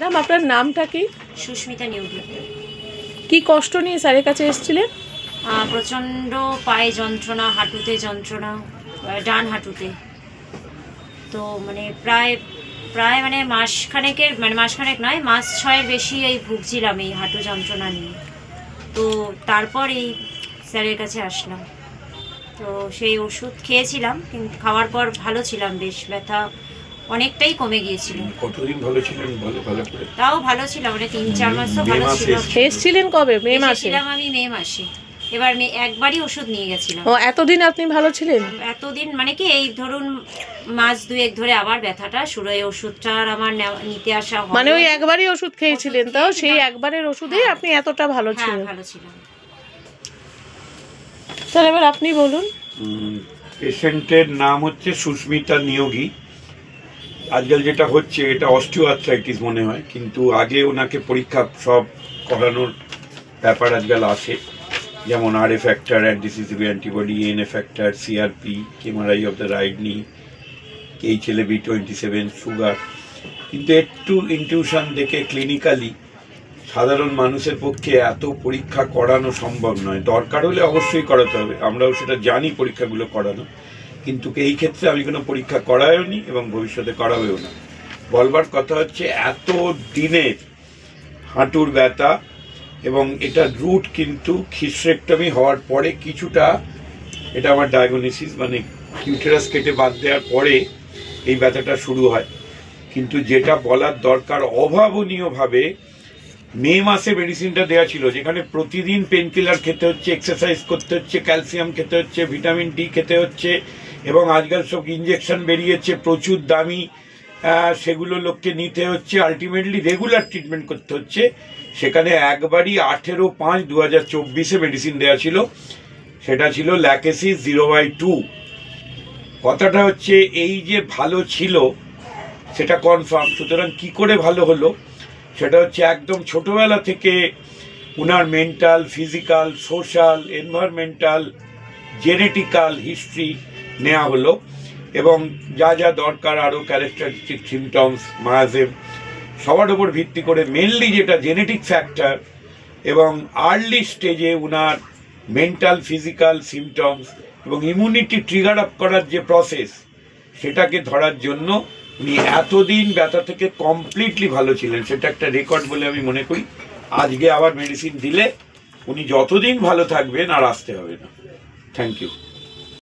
Madam আপনার নামটা কি? সুস্মিতা নিয়োগী। কি কষ্ট নিয়ে স্যারের কাছে এসেছিলেন? প্রচণ্ড পায়ে যন্ত্রণা, হাঁটুতে যন্ত্রণা, ডান হাঁটুতে। তো মানে প্রায় মানে মাসখানেক নয়, মাস 6-এর বেশি এই ভুগছিলাম এই হাঁটু যন্ত্রণা নিয়ে। তো তারপর এই স্যারের কাছে আসলাম। তো সেই ওষুধ খেয়েছিলাম, কিন্তু খাওয়ার পর ভালো ছিলাম, বেশ ব্যথা অনেকটাই কমে গিয়েছিল। কতদিন ভালো ছিলেন? ভালো করে তাও ভালো ছিলাম, মানে 3-4 মাস তো ভালো ছিল। এসেছিলেন কবে? মে মাসে? আমি মে মাসে। এবার একবারই ওষুধ নিয়ে গেছিলাম। ও, এতদিন আপনি ভালো ছিলেন? এতদিন মানে কি, এই ধরুন মাস 2-1 ধরে আবার ব্যথাটা শুরু হয়। ওষুধটা আর আমার নিতে আসা হয়, মানে ওই একবারই ওষুধ খেয়েছিলেন, তাও সেই একবারের ওষুধেই আপনি এতটা ভালো ছিলেন? ভালো ছিলাম। স্যার এবার আপনি বলুন। পেশেন্টের নাম হচ্ছে সুস্মিতা নিয়োগী। আজকাল যেটা হচ্ছে এটা অস্টিওআর্থ্রাইটিস মনে হয়, কিন্তু আগে ওনাকে পরীক্ষা সব করানোর ব্যাপার আজকাল আসে, যেমন RA factor, anti CCP antibody, NA factor, CRP, MRI of the right knee, HLA-B27, sugar. কিন্তু একটু ইনটিউশন দেখে ক্লিনিক্যালি সাধারণ মানুষের পক্ষে এত পরীক্ষা করানো সম্ভব নয়। দরকার হলে অবশ্যই করাতে হবে, আমরাও সেটা জানি পরীক্ষাগুলো করানো, কিন্তু এই ক্ষেত্রে আমি কোনো পরীক্ষা করাইও নি এবং ভবিষ্যতে করাবেও না। বলবার কথা হচ্ছে এত দিনের হাঁটুর ব্যথা, এবং এটা রুট কিন্তু হিস্টেরেক্টমি হওয়ার পরে কিছুটা, এটা আমার ডায়াগনোসিস, মানে কিউটেরাস কেটে বাদ দেওয়ার পরে এই ব্যথাটা শুরু হয়। কিন্তু যেটা বলার দরকার, অভাবনীয়ভাবে মে মাসে মেডিসিনটা দেওয়া ছিল, যেখানে প্রতিদিন পেনকিলার খেতে হচ্ছে, এক্সারসাইজ করতে হচ্ছে, ক্যালসিয়াম খেতে হচ্ছে, ভিটামিন ডি খেতে হচ্ছে, এবং আজকাল সব ইঞ্জেকশন বেরিয়েছে প্রচুর দামি, সেগুলো লোককে নিতে হচ্ছে, আলটিমেটলি রেগুলার ট্রিটমেন্ট করতে হচ্ছে। সেখানে একবারই 18/5/2024 মেডিসিন দেওয়া ছিল, সেটা ছিল ল্যাকেসিস 0/2। কথাটা হচ্ছে এই যে ভালো ছিল সেটা কনফার্ম। সুতরাং কি করে ভালো হলো, সেটা হচ্ছে একদম ছোটবেলা থেকে উনার mental, physical, social, environmental, genetical history নেওয়া হলো, এবং যা যা দরকার আরও ক্যারেক্টারিস্টিক সিমটমস, মায়াজেম, সবার উপর ভিত্তি করে মেনলি যেটা জেনেটিক ফ্যাক্টর এবং আর্লি স্টেজে উনার মেন্টাল, ফিজিক্যাল সিমটমস এবং ইমিউনিটি ট্রিগার আপ করার যে প্রসেস, সেটাকে ধরার জন্য উনি এতদিন ব্যথা থেকে কমপ্লিটলি ভালো ছিলেন। সেটা একটা রেকর্ড বলে আমি মনে করি। আজকে আবার মেডিসিন দিলে উনি যতদিন ভালো থাকবেন আর আসতে হবে না। Thank you.